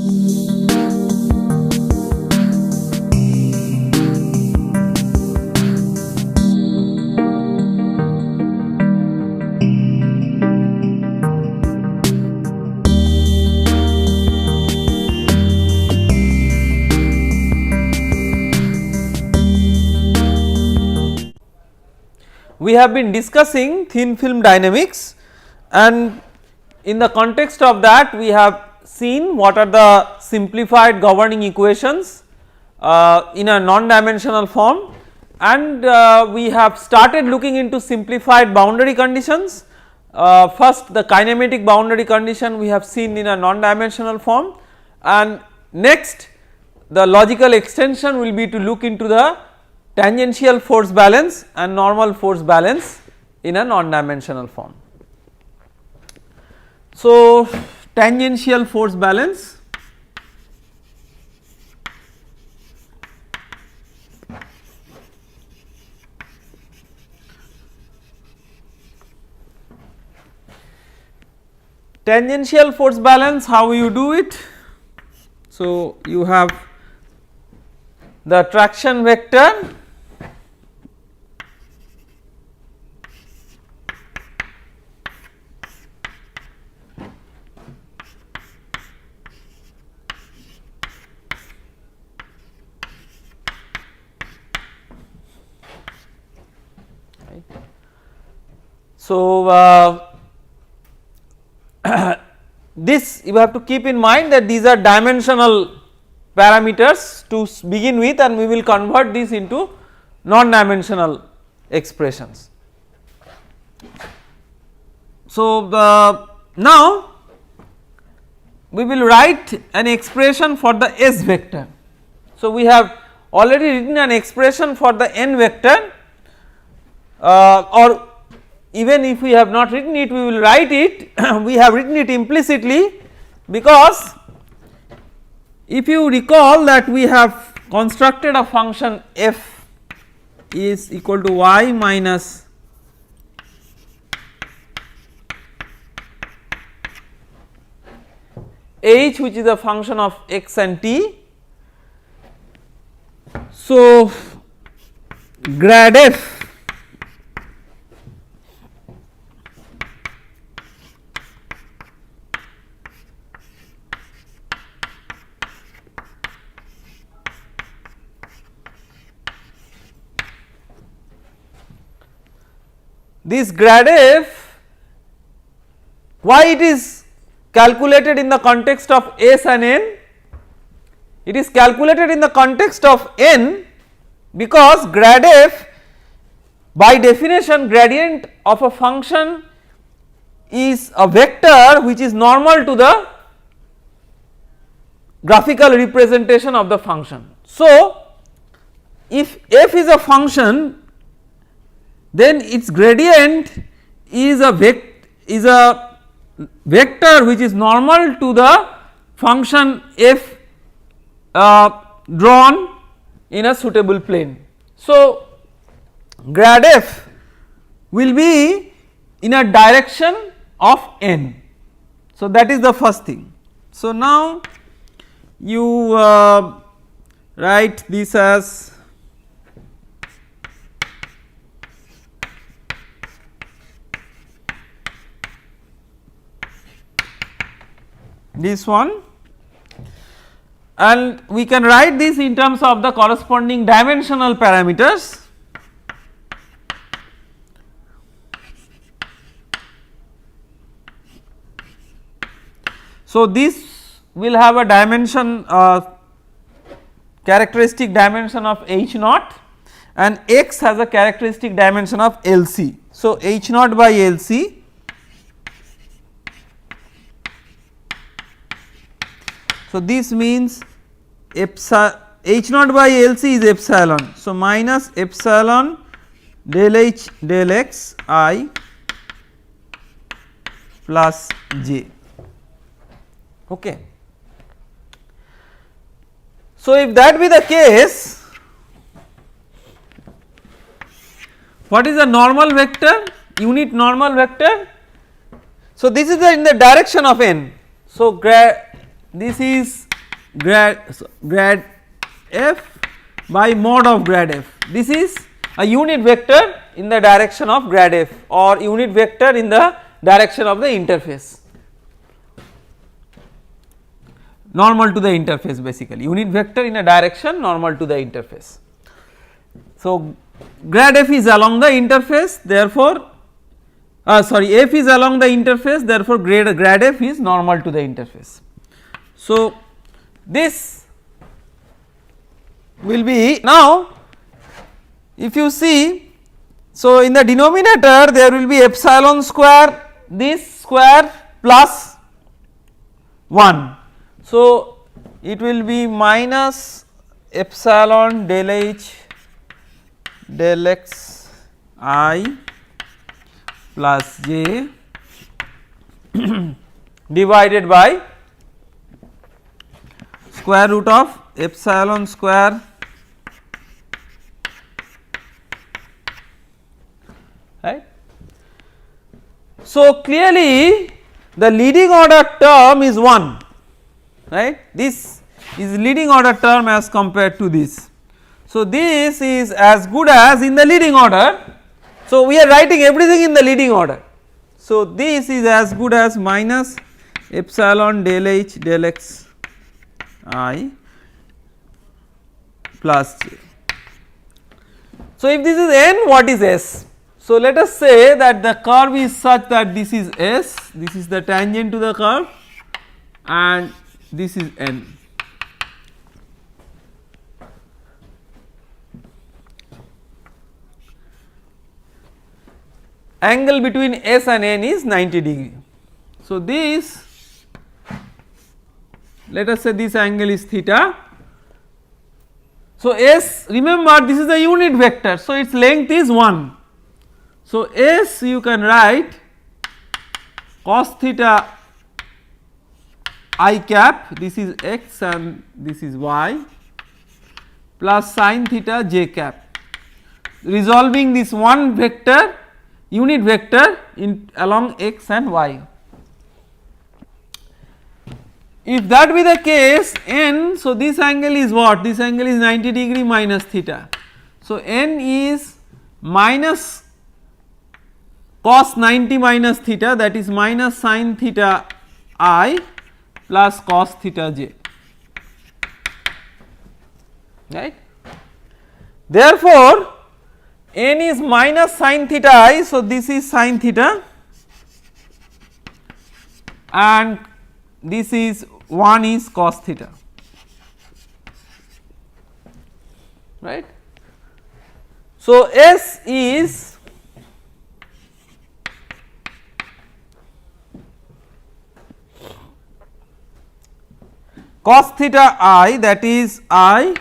We have been discussing thin film dynamics, and in the context of that we have seen what are the simplified governing equations in a non-dimensional form, and we have started looking into simplified boundary conditions. First the kinematic boundary condition we have seen in a non-dimensional form, and next the logical extension will be to look into the tangential force balance and normal force balance in a non-dimensional form. So, tangential force balance, how you do it? So, you have the traction vector So, this you have to keep in mind that these are dimensional parameters to begin with, and we will convert this into non-dimensional expressions. So, now we will write an expression for the S vector. So, we have already written an expression for the n vector, or even if we have not written it, we will write it. We have written it implicitly, because if you recall that we have constructed a function f is equal to y minus h, which is a function of x and t. So, grad f this grad f, why it is calculated in the context of S and n? It is calculated in the context of n because grad f, by definition, gradient of a function is a vector which is normal to the graphical representation of the function. So, if f is a function, then its gradient is a vector which is normal to the function f drawn in a suitable plane. So, grad f will be in a direction of n. So, that is the first thing. So, now you write this as this one, and we can write this in terms of the corresponding dimensional parameters. So, this will have a dimension characteristic dimension of h naught, and x has a characteristic dimension of LC. So, h naught by LC so this means epsilon h naught by LC is epsilon. So, minus epsilon del h del x I plus j. Okay. So, if that be the case, what is a normal vector, unit normal vector? So, this is in the direction of n. So, this is grad f by mod of grad f. This is a unit vector in the direction of grad f or unit vector in the direction of the interface, normal to the interface, basically unit vector in a direction normal to the interface. So, grad f is along the interface, therefore sorry, f is along the interface, therefore grad f is normal to the interface. So, this will be now if you see, so in the denominator there will be epsilon square this square plus 1. So, it will be minus epsilon del h del x I plus j divided by square root of epsilon square right. So, clearly the leading order term is 1, right, this is leading order term as compared to this. So, this is as good as in the leading order. So, we are writing everything in the leading order. So, this is as good as minus epsilon del h del x I plus j. So, if this is n, what is s? So, let us say that the curve is such that this is s, this is the tangent to the curve and this is n. Angle between s and n is 90 degree. So, this, let us say this angle is theta. So, s, remember this is the unit vector, so its length is 1. So, s you can write cos theta I cap, this is x and this is y, plus sin theta j cap, resolving this one vector unit vector in along x and y. If that be the case n, so this angle is what? This angle is 90 degree minus theta. So, n is minus cos 90 minus theta, that is minus sin theta I plus cos theta j, right. Therefore, n is minus sin theta I, so this is sin theta and this is 1 is cos theta, right. So, s is cos theta I, that is I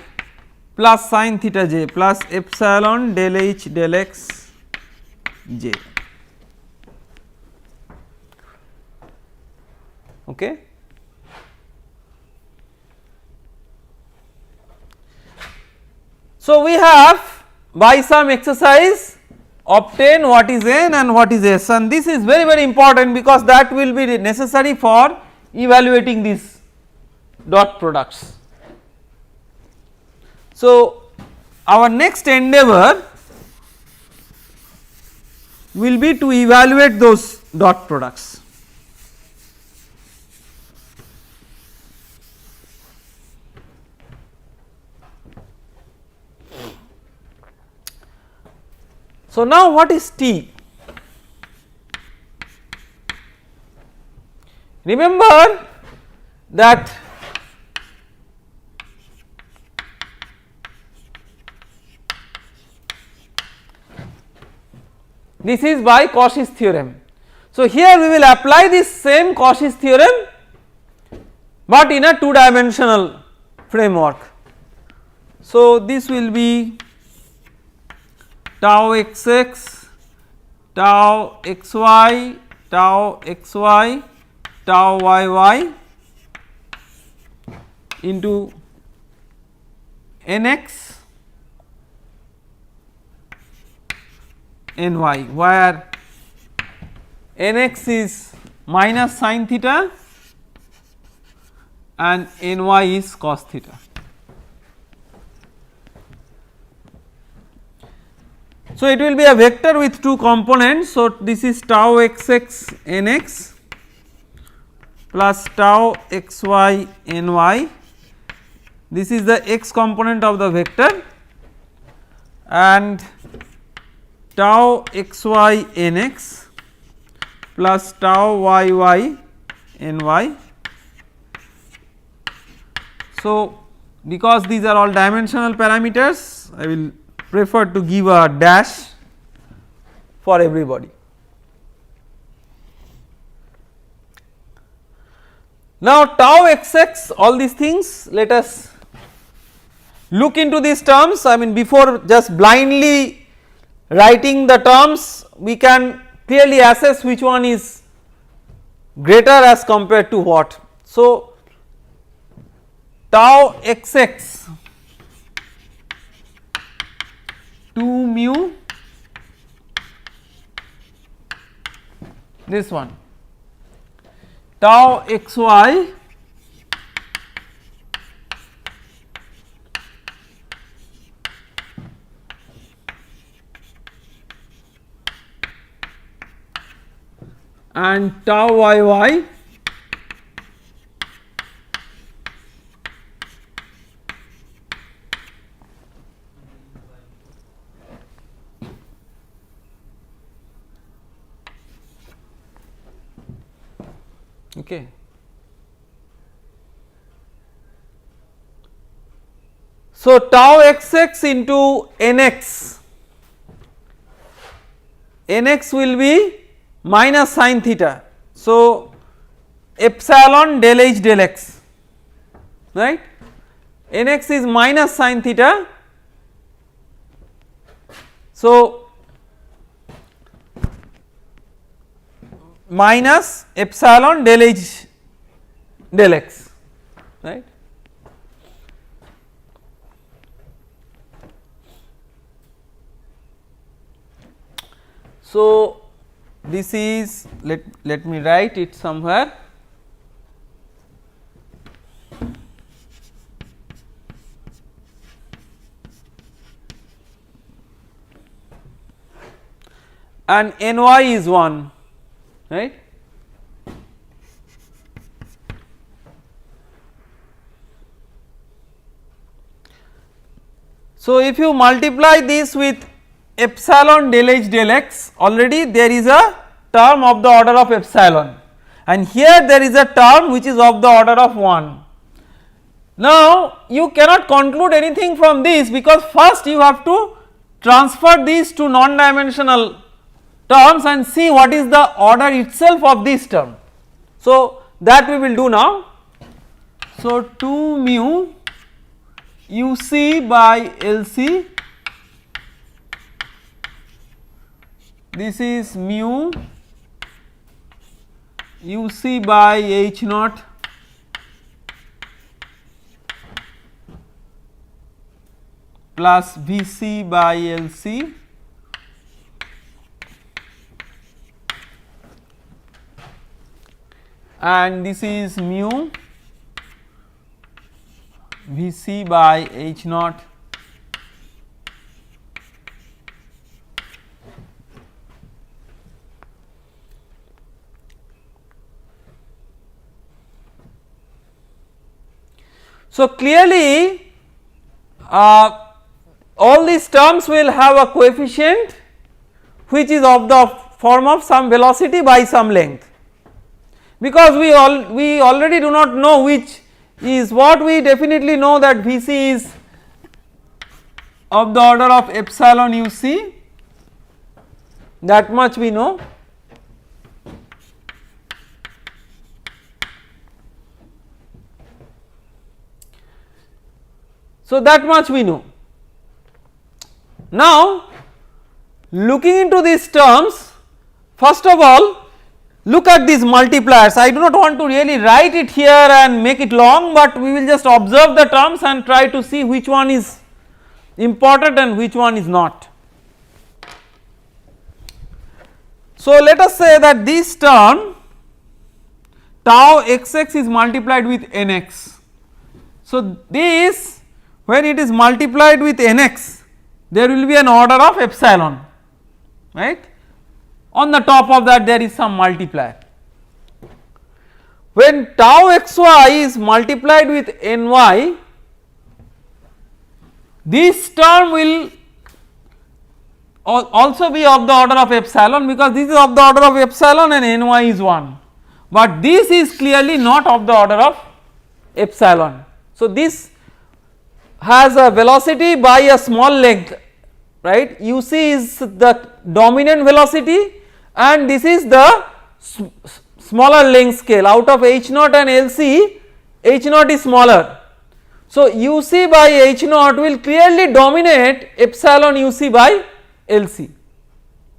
plus sin theta j plus epsilon del h del x j, okay. So, we have by some exercise obtain what is n and what is s, and this is very very important because that will be necessary for evaluating these dot products. So, our next endeavor will be to evaluate those dot products. So, now what is T? Remember that this is by Cauchy's theorem. So, here we will apply this same Cauchy's theorem, but in a 2-dimensional framework. So, this will be tau xx, tau xy, tau xy, tau yy into nx ny, where nx is minus sin theta and ny is cos theta. So, it will be a vector with two components. So, this is tau xx nx plus tau xy ny, this is the x component of the vector, and tau xy nx plus tau yy ny. So, because these are all dimensional parameters, I will prefer to give a dash for everybody. Now, tau xx, all these things, let us look into these terms. I mean, before just blindly writing the terms, we can clearly assess which one is greater as compared to what. So, tau xx 2 mu, this one, tau xy and tau yy okay. So, tau xx into nx, nx will be minus sin theta. So, epsilon del h del x, right, nx is minus sin theta. So, minus epsilon del h del x, right. So, this is, let me write it somewhere. And ny is 1, right. So, if you multiply this with epsilon del h del x, already there is a term of the order of epsilon, and here there is a term which is of the order of 1. Now, you cannot conclude anything from this, because first you have to transfer these to non-dimensional terms and see what is the order itself of this term. So, that we will do now. So, 2 mu UC by LC, this is mu UC by H naught plus VC by LC and this is mu Vc by H naught So, clearly all these terms will have a coefficient which is of the form of some velocity by some length, because we already do not know which is what. We definitely know that Vc is of the order of epsilon uc, that much we know. So, that much we know. Now, looking into these terms, first of all look at these multipliers. I do not want to really write it here and make it long, but we will just observe the terms and try to see which one is important and which one is not. So, let us say that this term tau xx is multiplied with nx. So, this when it is multiplied with nx, there will be an order of epsilon, right. On the top of that there is some multiplier. When tau xy is multiplied with ny, this term will also be of the order of epsilon, because this is of the order of epsilon and ny is 1, but this is clearly not of the order of epsilon. So, this has a velocity by a small length, right. uc is the dominant velocity and this is the smaller length scale. Out of h naught and LC, h naught is smaller. So, uc by h naught will clearly dominate epsilon uc by LC,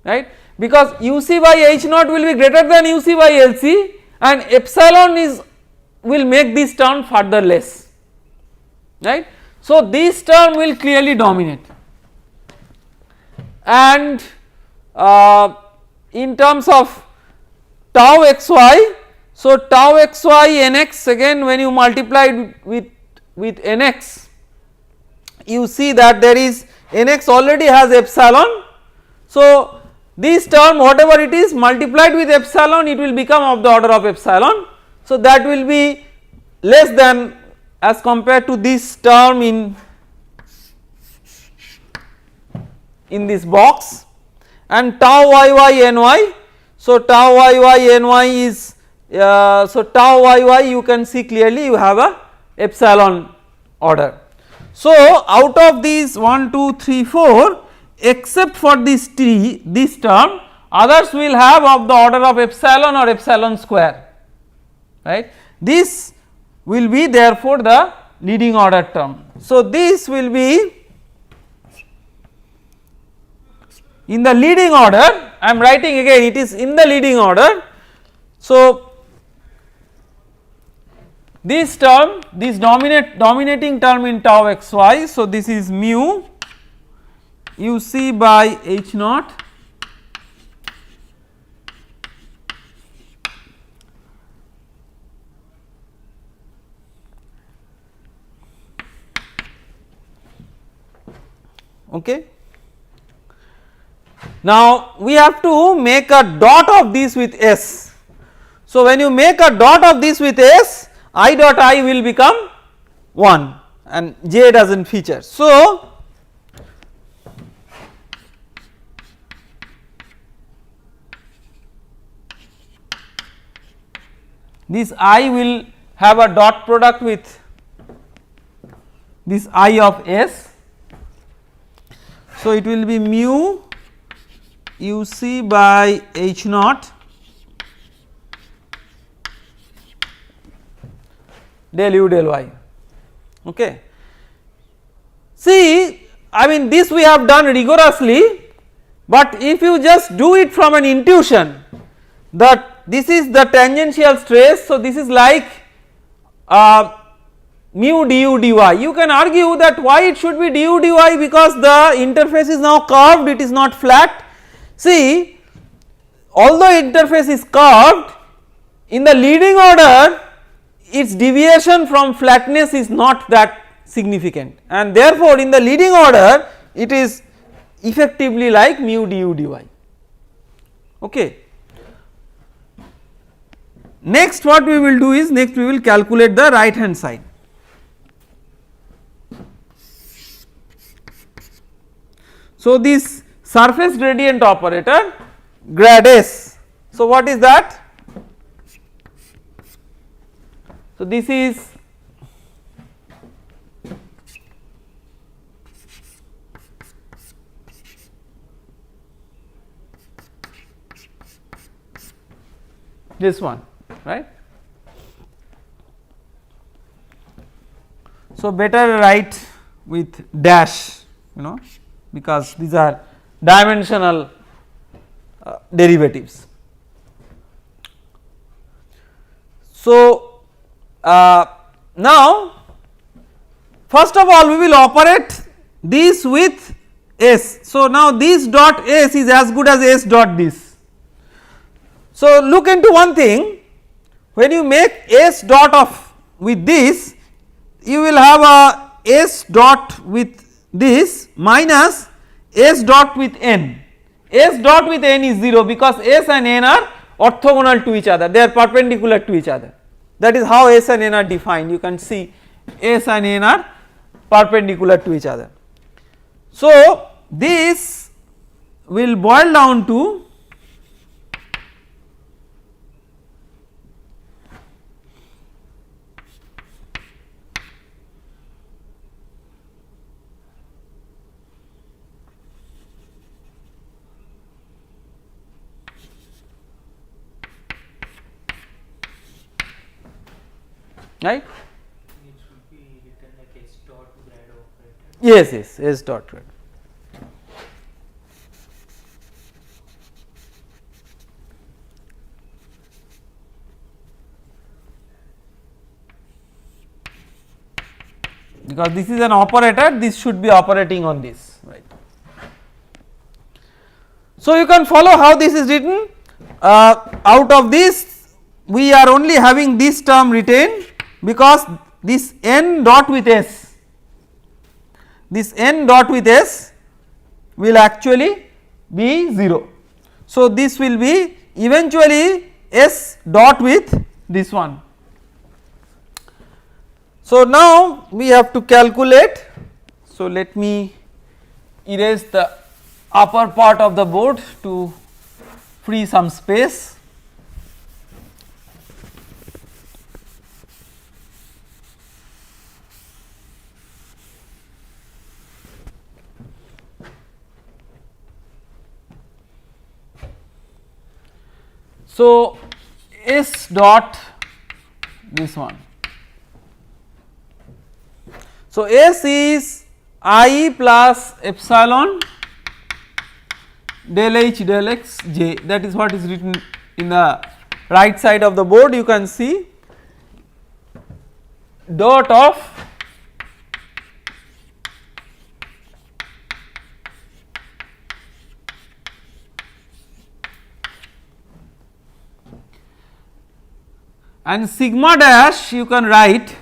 right, because uc by h naught will be greater than uc by LC and epsilon is will make this term further less, right. So, this term will clearly dominate, and in terms of tau xy, so tau xy nx, again when you multiply with nx, you see that there is nx already has epsilon. So, this term whatever it is multiplied with epsilon, it will become of the order of epsilon. So, that will be less than as compared to this term in this box, and tau yy ny. So, tau yy ny is so tau yy you can see clearly you have a epsilon order. So, out of these 1 2 3 4, except for this term, others will have of the order of epsilon or epsilon square, right. This will be therefore the leading order term. So, this will be in the leading order. I am writing again, it is in the leading order. So, this term, this dominating term in tau xy, so this is mu uc by h naught okay. Now, we have to make a dot of this with s. So, when you make a dot of this with s, I dot I will become 1 and j does not feature. So, this I will have a dot product with this I of s. So, it will be mu uc by h naught del u del y, okay. See, I mean this we have done rigorously, but if you just do it from an intuition that this is the tangential stress, so this is like mu du dy, you can argue that why it should be du dy, because the interface is now curved, it is not flat. See, although interface is curved, in the leading order its deviation from flatness is not that significant, and therefore in the leading order it is effectively like mu du dy, okay. Next what we will do is, next we will calculate the right hand side. So, this surface gradient operator grad s, so what is that? So, this is this one, right. So, better write with dash, because these are dimensional derivatives. So, now first of all we will operate this with s. So, now this dot s is as good as s dot this. So, look into one thing, when you make S dot of with this, you will have a S dot with this minus S dot with n. S dot with n is 0 because S and n are orthogonal to each other, they are perpendicular to each other. That is how S and n are defined. You can see S and n are perpendicular to each other. So, this will boil down to right. It should be written like S dot grad operator. Yes, yes, S dot grad. Because this is an operator, this should be operating on this, right. So, you can follow how this is written. Out of this we are only having this term retained because this n dot with S, this n dot with S will actually be 0. So, this will be eventually S dot with this one. So, now we have to calculate. So, let me erase the upper part of the board to free some space. So, S dot this one. So, S is I plus epsilon del H del x j, that is what is written in the right side of the board. You can see dot of and sigma dash you can write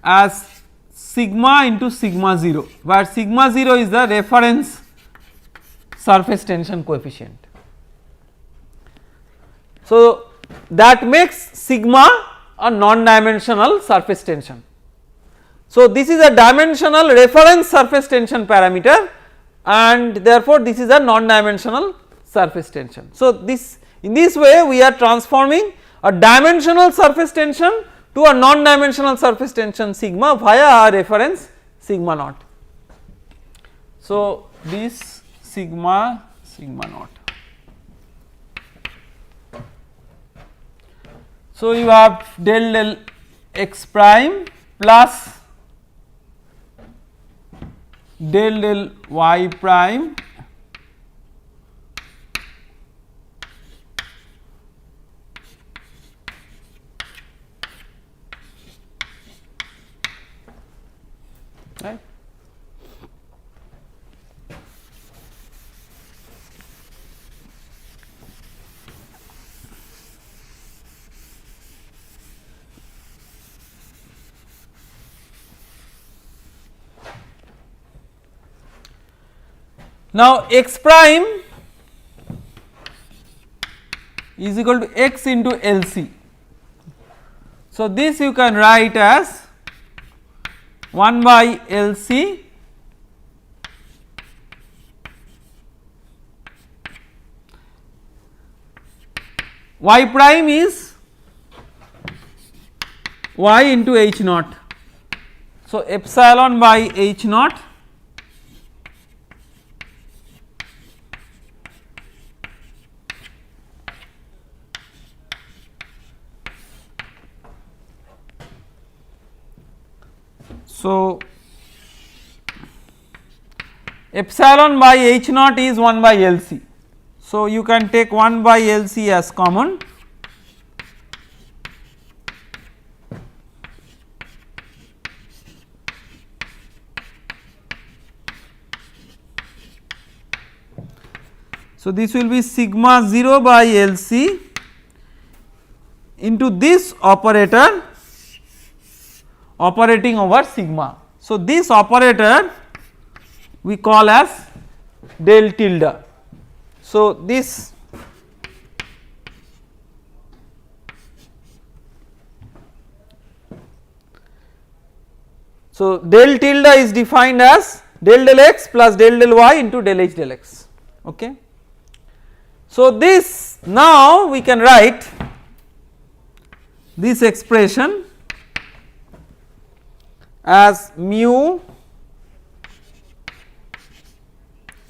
as sigma into sigma 0, where sigma 0 is the reference surface tension coefficient. So, that makes sigma a non-dimensional surface tension. So, this is a dimensional reference surface tension parameter and therefore, this is a non-dimensional surface tension. So, this in this way we are transforming a dimensional surface tension to a non-dimensional surface tension sigma via a reference sigma naught. So, this sigma naught. So, you have del x prime plus del y prime right. Now, x prime is equal to x into LC. So, this you can write as 1 by LC y prime is y into h naught. So, epsilon by h naught So, epsilon by h naught is 1 by LC. So, you can take 1 by LC as common. So, this will be sigma 0 by LC into this operator operating over sigma. So, this operator we call as del tilde. So, this del tilde is defined as del x plus del y into del h del x. Okay. So, this now we can write this expression as mu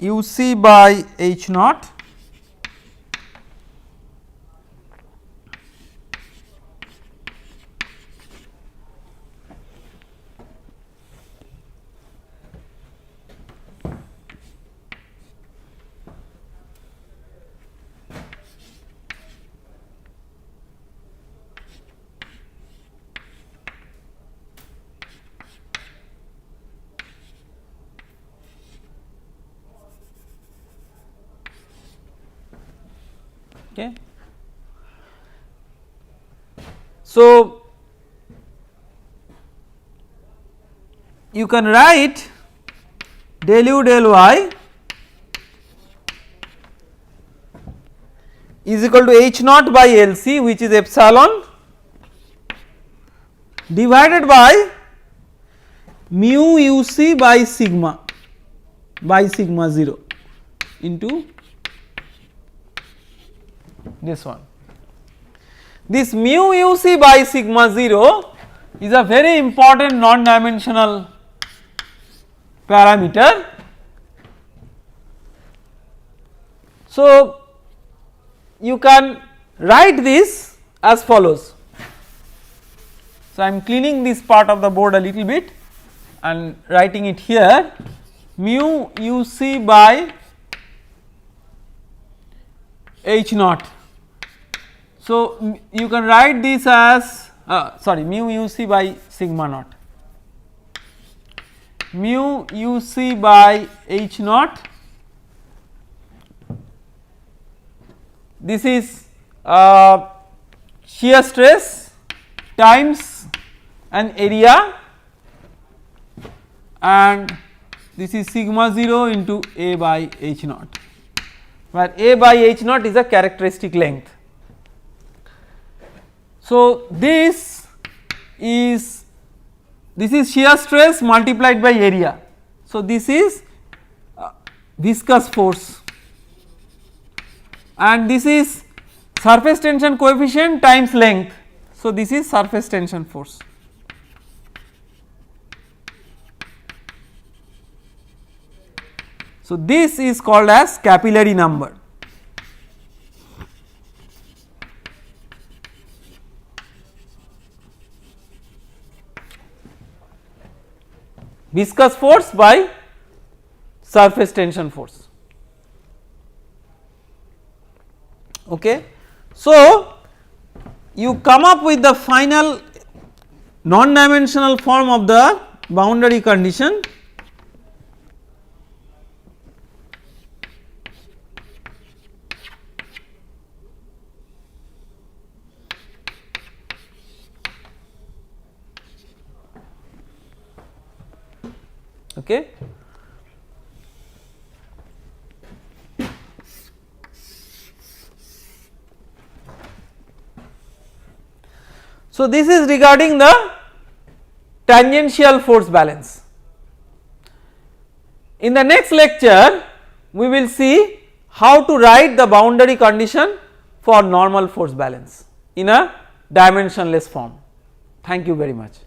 uc by h naught okay. So, you can write del u del y is equal to h naught by L C, which is epsilon divided by mu u c by sigma 0 into this one. This mu u c by sigma 0 is a very important non-dimensional parameter. So, you can write this as follows. So, I am cleaning this part of the board a little bit and writing it here, mu u c by h naught. So, you can write this as mu u c by sigma naught, mu u c by h naught. This is shear stress times an area, and this is sigma 0 into A by h naught, where A by h naught is a characteristic length. So, this is shear stress multiplied by area. So, this is viscous force, and this is surface tension coefficient times length. So, this is surface tension force. So, this is called as capillary number. Viscous force by surface tension force. Okay. So, you come up with the final non-dimensional form of the boundary condition. Okay. So, this is regarding the tangential force balance. In the next lecture, we will see how to write the boundary condition for normal force balance in a dimensionless form. Thank you very much.